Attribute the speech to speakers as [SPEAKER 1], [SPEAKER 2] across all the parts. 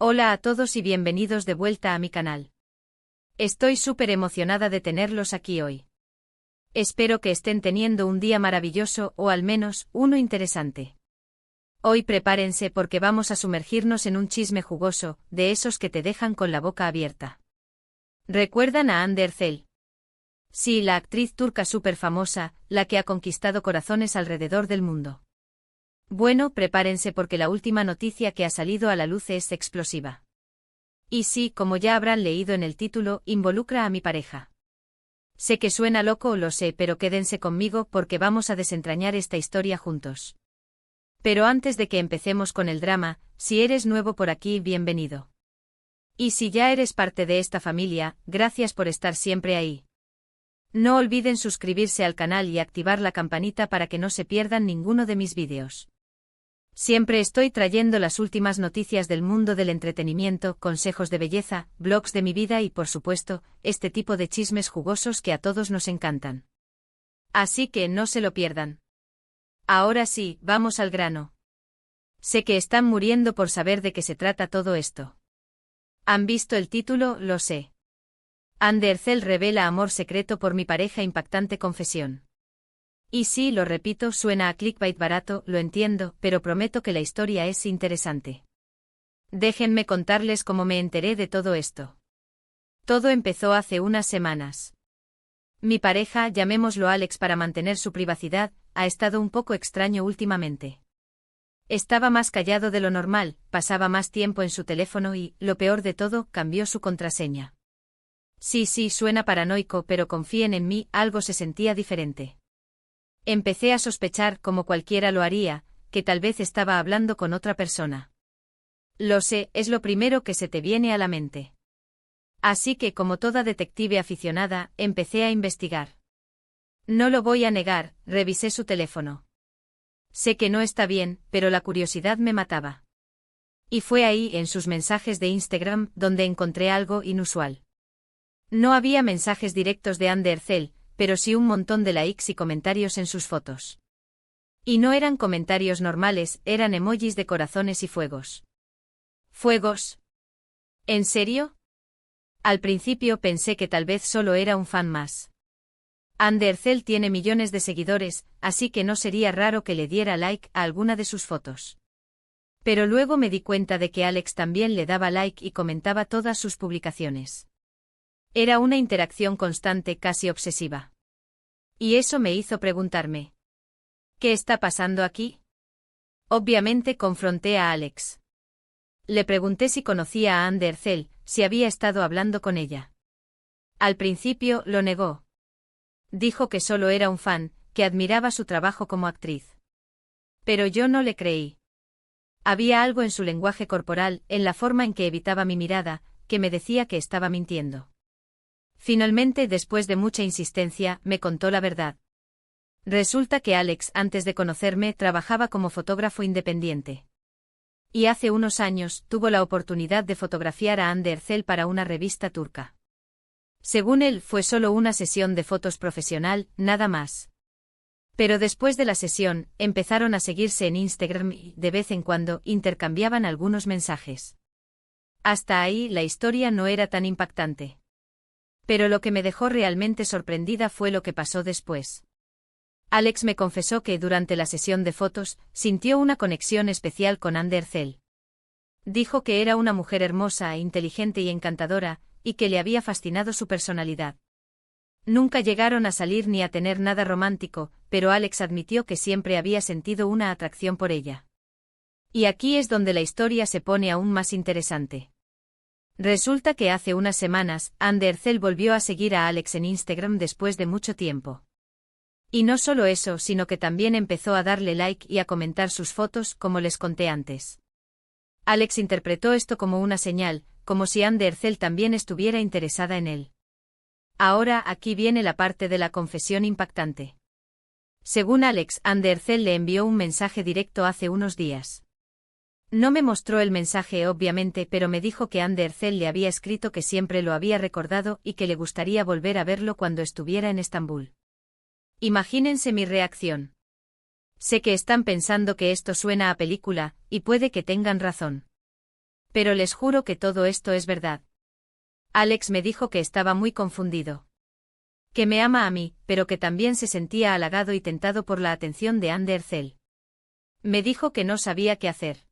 [SPEAKER 1] Hola a todos y bienvenidos de vuelta a mi canal. Estoy súper emocionada de tenerlos aquí hoy. Espero que estén teniendo un día maravilloso o al menos uno interesante. Hoy prepárense porque vamos a sumergirnos en un chisme jugoso, de esos que te dejan con la boca abierta. ¿Recuerdan a Hande Erçel? Sí, la actriz turca súper famosa, la que ha conquistado corazones alrededor del mundo. Bueno, prepárense porque la última noticia que ha salido a la luz es explosiva. Y sí, como ya habrán leído en el título, involucra a mi pareja. Sé que suena loco, lo sé, pero quédense conmigo porque vamos a desentrañar esta historia juntos. Pero antes de que empecemos con el drama, si eres nuevo por aquí, bienvenido. Y si ya eres parte de esta familia, gracias por estar siempre ahí. No olviden suscribirse al canal y activar la campanita para que no se pierdan ninguno de mis vídeos. Siempre estoy trayendo las últimas noticias del mundo del entretenimiento, consejos de belleza, blogs de mi vida y por supuesto, este tipo de chismes jugosos que a todos nos encantan. Así que no se lo pierdan. Ahora sí, vamos al grano. Sé que están muriendo por saber de qué se trata todo esto. ¿Han visto el título? Lo sé. Hande Erçel revela amor secreto por mi pareja, impactante confesión. Y sí, lo repito, suena a clickbait barato, lo entiendo, pero prometo que la historia es interesante. Déjenme contarles cómo me enteré de todo esto. Todo empezó hace unas semanas. Mi pareja, llamémoslo Alex para mantener su privacidad, ha estado un poco extraño últimamente. Estaba más callado de lo normal, pasaba más tiempo en su teléfono y, lo peor de todo, cambió su contraseña. Sí, suena paranoico, pero confíen en mí, algo se sentía diferente. Empecé a sospechar, como cualquiera lo haría, que tal vez estaba hablando con otra persona. Lo sé, es lo primero que se te viene a la mente. Así que, como toda detective aficionada, empecé a investigar. No lo voy a negar, revisé su teléfono. Sé que no está bien, pero la curiosidad me mataba. Y fue ahí, en sus mensajes de Instagram, donde encontré algo inusual. No había mensajes directos de Hande Erçel, pero sí un montón de likes y comentarios en sus fotos. Y no eran comentarios normales, eran emojis de corazones y fuegos. ¿Fuegos? ¿En serio? Al principio pensé que tal vez solo era un fan más. Hande Erçel tiene millones de seguidores, así que no sería raro que le diera like a alguna de sus fotos. Pero luego me di cuenta de que Alex también le daba like y comentaba todas sus publicaciones. Era una interacción constante, casi obsesiva. Y eso me hizo preguntarme: ¿qué está pasando aquí? Obviamente confronté a Alex. Le pregunté si conocía a Hande Erçel, si había estado hablando con ella. Al principio lo negó. Dijo que solo era un fan, que admiraba su trabajo como actriz. Pero yo no le creí. Había algo en su lenguaje corporal, en la forma en que evitaba mi mirada, que me decía que estaba mintiendo. Finalmente, después de mucha insistencia, me contó la verdad. Resulta que Alex, antes de conocerme, trabajaba como fotógrafo independiente. Y hace unos años, tuvo la oportunidad de fotografiar a Hande Erçel para una revista turca. Según él, fue solo una sesión de fotos profesional, nada más. Pero después de la sesión, empezaron a seguirse en Instagram y, de vez en cuando, intercambiaban algunos mensajes. Hasta ahí, la historia no era tan impactante. Pero lo que me dejó realmente sorprendida fue lo que pasó después. Alex me confesó que durante la sesión de fotos, sintió una conexión especial con Hande Erçel. Dijo que era una mujer hermosa, inteligente y encantadora, y que le había fascinado su personalidad. Nunca llegaron a salir ni a tener nada romántico, pero Alex admitió que siempre había sentido una atracción por ella. Y aquí es donde la historia se pone aún más interesante. Resulta que hace unas semanas, Hande Erçel volvió a seguir a Alex en Instagram después de mucho tiempo. Y no solo eso, sino que también empezó a darle like y a comentar sus fotos, como les conté antes. Alex interpretó esto como una señal, como si Hande Erçel también estuviera interesada en él. Ahora, aquí viene la parte de la confesión impactante. Según Alex, Hande Erçel le envió un mensaje directo hace unos días. No me mostró el mensaje obviamente, pero me dijo que Hande Erçel le había escrito que siempre lo había recordado y que le gustaría volver a verlo cuando estuviera en Estambul. Imagínense mi reacción. Sé que están pensando que esto suena a película, y puede que tengan razón. Pero les juro que todo esto es verdad. Alex me dijo que estaba muy confundido. Que me ama a mí, pero que también se sentía halagado y tentado por la atención de Anne Derzel. Me dijo que no sabía qué hacer.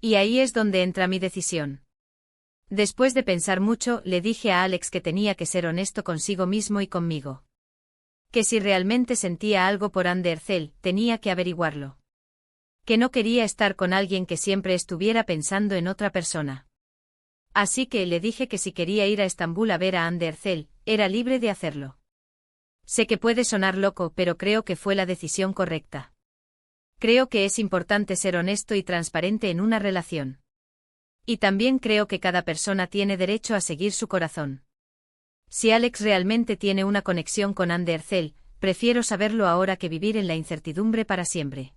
[SPEAKER 1] Y ahí es donde entra mi decisión. Después de pensar mucho, le dije a Alex que tenía que ser honesto consigo mismo y conmigo. Que si realmente sentía algo por Anne Derzel, tenía que averiguarlo. Que no quería estar con alguien que siempre estuviera pensando en otra persona. Así que le dije que si quería ir a Estambul a ver a Anne Derzel, era libre de hacerlo. Sé que puede sonar loco, pero creo que fue la decisión correcta. Creo que es importante ser honesto y transparente en una relación. Y también creo que cada persona tiene derecho a seguir su corazón. Si Alex realmente tiene una conexión con Anne Derzel, prefiero saberlo ahora que vivir en la incertidumbre para siempre.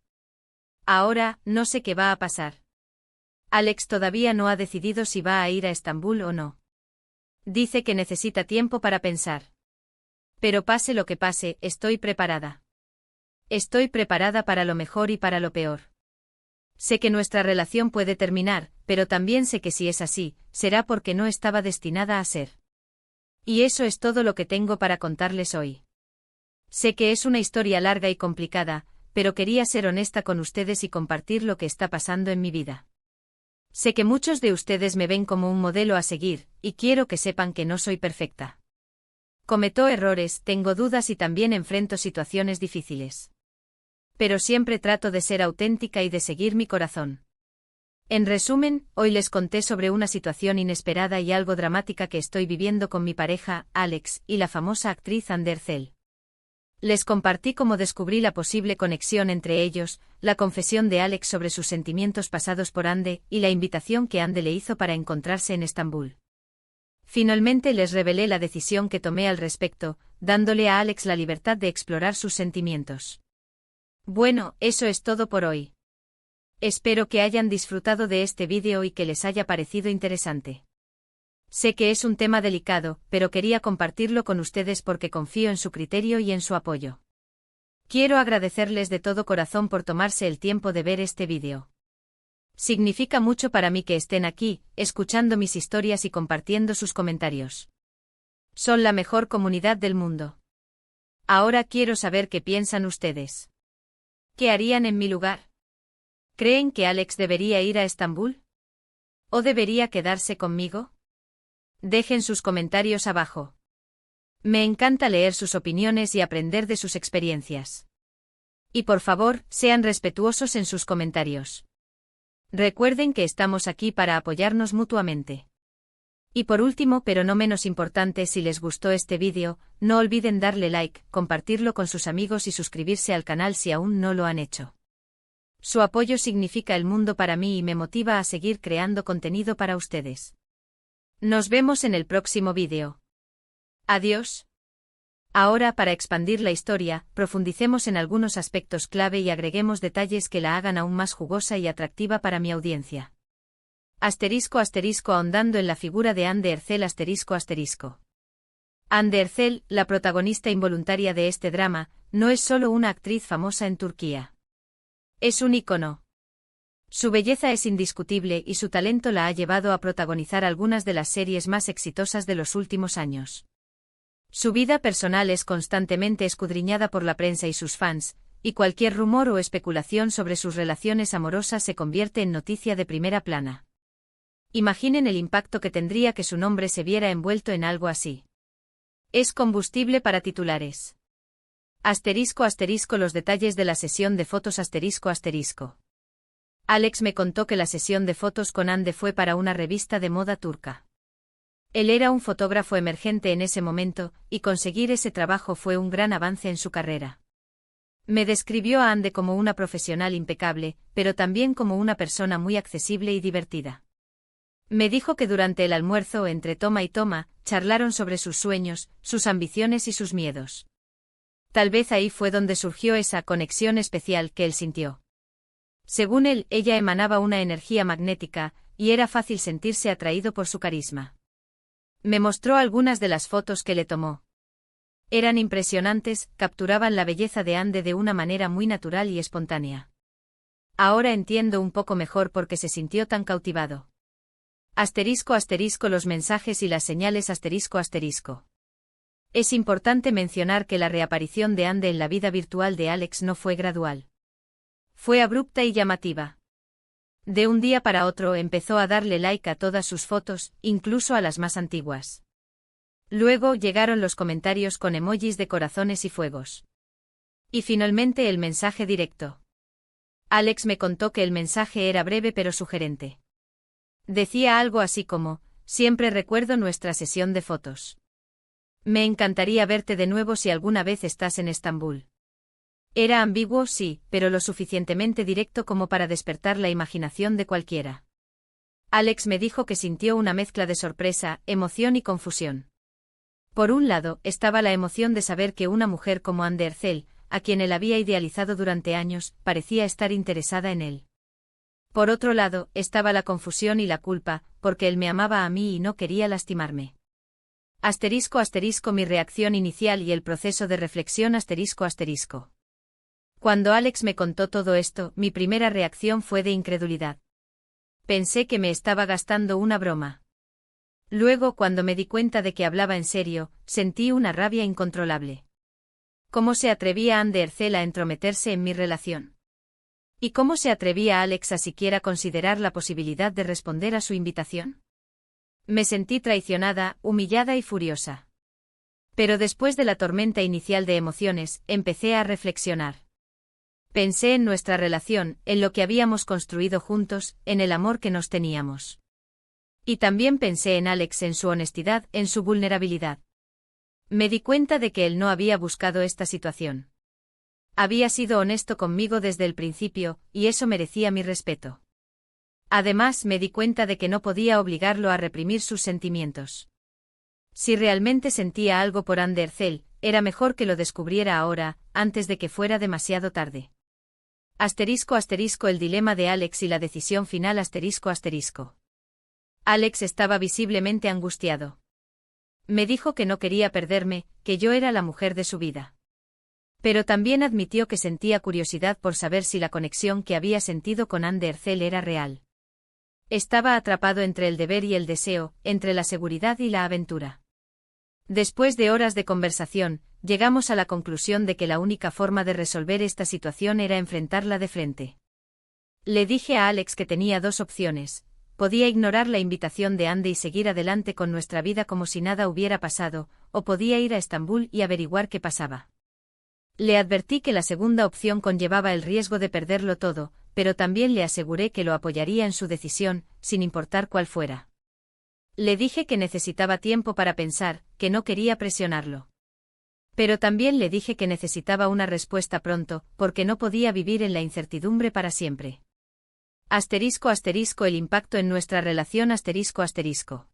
[SPEAKER 1] Ahora, no sé qué va a pasar. Alex todavía no ha decidido si va a ir a Estambul o no. Dice que necesita tiempo para pensar. Pero pase lo que pase, estoy preparada. Estoy preparada para lo mejor y para lo peor. Sé que nuestra relación puede terminar, pero también sé que si es así, será porque no estaba destinada a ser. Y eso es todo lo que tengo para contarles hoy. Sé que es una historia larga y complicada, pero quería ser honesta con ustedes y compartir lo que está pasando en mi vida. Sé que muchos de ustedes me ven como un modelo a seguir, y quiero que sepan que no soy perfecta. Cometo errores, tengo dudas y también enfrento situaciones difíciles. Pero siempre trato de ser auténtica y de seguir mi corazón. En resumen, hoy les conté sobre una situación inesperada y algo dramática que estoy viviendo con mi pareja, Alex, y la famosa actriz Anne Derzel. Les compartí cómo descubrí la posible conexión entre ellos, la confesión de Alex sobre sus sentimientos pasados por Ande y la invitación que Ande le hizo para encontrarse en Estambul. Finalmente les revelé la decisión que tomé al respecto, dándole a Alex la libertad de explorar sus sentimientos. Bueno, eso es todo por hoy. Espero que hayan disfrutado de este vídeo y que les haya parecido interesante. Sé que es un tema delicado, pero quería compartirlo con ustedes porque confío en su criterio y en su apoyo. Quiero agradecerles de todo corazón por tomarse el tiempo de ver este vídeo. Significa mucho para mí que estén aquí, escuchando mis historias y compartiendo sus comentarios. Son la mejor comunidad del mundo. Ahora quiero saber qué piensan ustedes. ¿Qué harían en mi lugar? ¿Creen que Alex debería ir a Estambul? ¿O debería quedarse conmigo? Dejen sus comentarios abajo. Me encanta leer sus opiniones y aprender de sus experiencias. Y por favor, sean respetuosos en sus comentarios. Recuerden que estamos aquí para apoyarnos mutuamente. Y por último, pero no menos importante, si les gustó este vídeo, no olviden darle like, compartirlo con sus amigos y suscribirse al canal si aún no lo han hecho. Su apoyo significa el mundo para mí y me motiva a seguir creando contenido para ustedes. Nos vemos en el próximo vídeo. Adiós. Ahora, para expandir la historia, profundicemos en algunos aspectos clave y agreguemos detalles que la hagan aún más jugosa y atractiva para mi audiencia. Ahondando en la figura de Anne Derzel Anne Derzel, la protagonista involuntaria de este drama, no es solo una actriz famosa en Turquía. Es un ícono. Su belleza es indiscutible y su talento la ha llevado a protagonizar algunas de las series más exitosas de los últimos años. Su vida personal es constantemente escudriñada por la prensa y sus fans, y cualquier rumor o especulación sobre sus relaciones amorosas se convierte en noticia de primera plana. Imaginen el impacto que tendría que su nombre se viera envuelto en algo así. Es combustible para titulares. Los detalles de la sesión de fotos Alex me contó que la sesión de fotos con Ande fue para una revista de moda turca. Él era un fotógrafo emergente en ese momento, y conseguir ese trabajo fue un gran avance en su carrera. Me describió a Ande como una profesional impecable, pero también como una persona muy accesible y divertida. Me dijo que durante el almuerzo, entre toma y toma, charlaron sobre sus sueños, sus ambiciones y sus miedos. Tal vez ahí fue donde surgió esa conexión especial que él sintió. Según él, ella emanaba una energía magnética, y era fácil sentirse atraído por su carisma. Me mostró algunas de las fotos que le tomó. Eran impresionantes, capturaban la belleza de Ande de una manera muy natural y espontánea. Ahora entiendo un poco mejor por qué se sintió tan cautivado. Asterisco asterisco los mensajes y las señales asterisco asterisco. Es importante mencionar que la reaparición de Ande en la vida virtual de Alex no fue gradual. Fue abrupta y llamativa. De un día para otro empezó a darle like a todas sus fotos, incluso a las más antiguas. Luego llegaron los comentarios con emojis de corazones y fuegos. Y finalmente el mensaje directo. Alex me contó que el mensaje era breve pero sugerente. Decía algo así como, siempre recuerdo nuestra sesión de fotos. Me encantaría verte de nuevo si alguna vez estás en Estambul. Era ambiguo, sí, pero lo suficientemente directo como para despertar la imaginación de cualquiera. Alex me dijo que sintió una mezcla de sorpresa, emoción y confusión. Por un lado, estaba la emoción de saber que una mujer como Ande Ercel, a quien él había idealizado durante años, parecía estar interesada en él. Por otro lado, estaba la confusión y la culpa, porque él me amaba a mí y no quería lastimarme. Asterisco asterisco mi reacción inicial y el proceso de reflexión asterisco asterisco. Cuando Alex me contó todo esto, mi primera reacción fue de incredulidad. Pensé que me estaba gastando una broma. Luego, cuando me di cuenta de que hablaba en serio, sentí una rabia incontrolable. ¿Cómo se atrevía Ande Ercel a entrometerse en mi relación? ¿Y cómo se atrevía Alex a siquiera considerar la posibilidad de responder a su invitación? Me sentí traicionada, humillada y furiosa. Pero después de la tormenta inicial de emociones, empecé a reflexionar. Pensé en nuestra relación, en lo que habíamos construido juntos, en el amor que nos teníamos. Y también pensé en Alex, en su honestidad, en su vulnerabilidad. Me di cuenta de que él no había buscado esta situación. Había sido honesto conmigo desde el principio, y eso merecía mi respeto. Además, me di cuenta de que no podía obligarlo a reprimir sus sentimientos. Si realmente sentía algo por Ande Ercel, era mejor que lo descubriera ahora, antes de que fuera demasiado tarde. Asterisco asterisco el dilema de Alex y la decisión final asterisco asterisco. Alex estaba visiblemente angustiado. Me dijo que no quería perderme, que yo era la mujer de su vida. Pero también admitió que sentía curiosidad por saber si la conexión que había sentido con Ande Ercel era real. Estaba atrapado entre el deber y el deseo, entre la seguridad y la aventura. Después de horas de conversación, llegamos a la conclusión de que la única forma de resolver esta situación era enfrentarla de frente. Le dije a Alex que tenía dos opciones: podía ignorar la invitación de Ande y seguir adelante con nuestra vida como si nada hubiera pasado, o podía ir a Estambul y averiguar qué pasaba. Le advertí que la segunda opción conllevaba el riesgo de perderlo todo, pero también le aseguré que lo apoyaría en su decisión, sin importar cuál fuera. Le dije que necesitaba tiempo para pensar, que no quería presionarlo. Pero también le dije que necesitaba una respuesta pronto, porque no podía vivir en la incertidumbre para siempre. Asterisco asterisco el impacto en nuestra relación asterisco asterisco.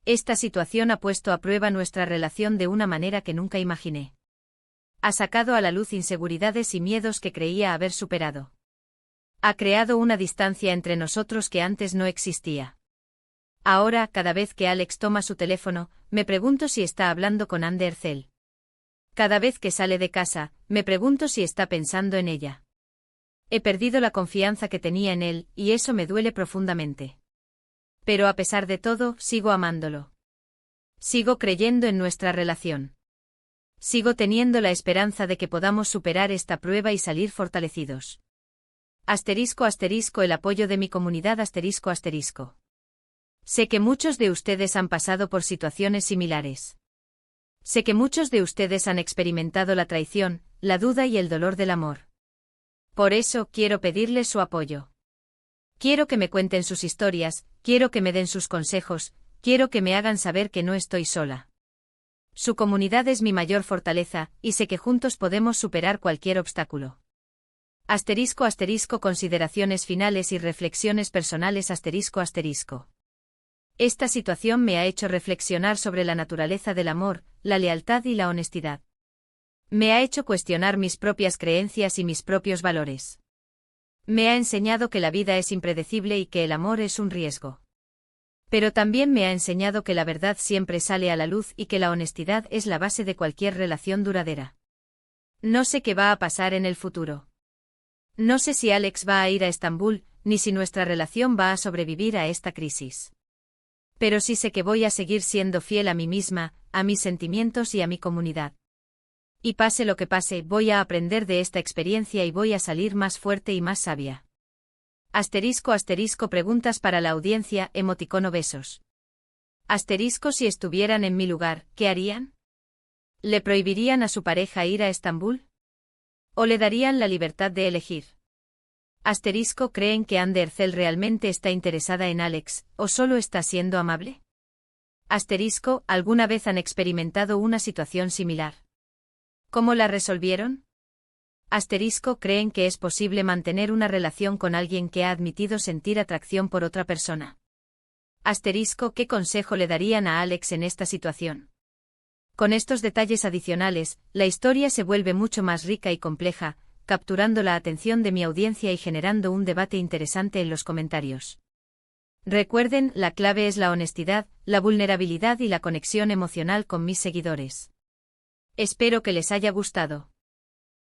[SPEAKER 1] Esta situación ha puesto a prueba nuestra relación de una manera que nunca imaginé. Ha sacado a la luz inseguridades y miedos que creía haber superado. Ha creado una distancia entre nosotros que antes no existía. Ahora, cada vez que Alex toma su teléfono, me pregunto si está hablando con Ande Ercel. Cada vez que sale de casa, me pregunto si está pensando en ella. He perdido la confianza que tenía en él, y eso me duele profundamente. Pero a pesar de todo, sigo amándolo. Sigo creyendo en nuestra relación. Sigo teniendo la esperanza de que podamos superar esta prueba y salir fortalecidos. Asterisco asterisco el apoyo de mi comunidad asterisco asterisco. Sé que muchos de ustedes han pasado por situaciones similares. Sé que muchos de ustedes han experimentado la traición, la duda y el dolor del amor. Por eso quiero pedirles su apoyo. Quiero que me cuenten sus historias, quiero que me den sus consejos, quiero que me hagan saber que no estoy sola. Su comunidad es mi mayor fortaleza, y sé que juntos podemos superar cualquier obstáculo. Asterisco asterisco consideraciones finales y reflexiones personales asterisco asterisco. Esta situación me ha hecho reflexionar sobre la naturaleza del amor, la lealtad y la honestidad. Me ha hecho cuestionar mis propias creencias y mis propios valores. Me ha enseñado que la vida es impredecible y que el amor es un riesgo. Pero también me ha enseñado que la verdad siempre sale a la luz y que la honestidad es la base de cualquier relación duradera. No sé qué va a pasar en el futuro. No sé si Alex va a ir a Estambul, ni si nuestra relación va a sobrevivir a esta crisis. Pero sí sé que voy a seguir siendo fiel a mí misma, a mis sentimientos y a mi comunidad. Y pase lo que pase, voy a aprender de esta experiencia y voy a salir más fuerte y más sabia. Asterisco asterisco preguntas para la audiencia, emoticono besos. Asterisco si estuvieran en mi lugar, ¿qué harían? ¿Le prohibirían a su pareja ir a Estambul? ¿O le darían la libertad de elegir? Asterisco ¿creen que Andercel realmente está interesada en Alex, o solo está siendo amable? Asterisco ¿alguna vez han experimentado una situación similar? ¿Cómo la resolvieron? Asterisco ¿creen que es posible mantener una relación con alguien que ha admitido sentir atracción por otra persona? Asterisco ¿qué consejo le darían a Alex en esta situación? Con estos detalles adicionales, la historia se vuelve mucho más rica y compleja, capturando la atención de mi audiencia y generando un debate interesante en los comentarios. Recuerden, la clave es la honestidad, la vulnerabilidad y la conexión emocional con mis seguidores. Espero que les haya gustado.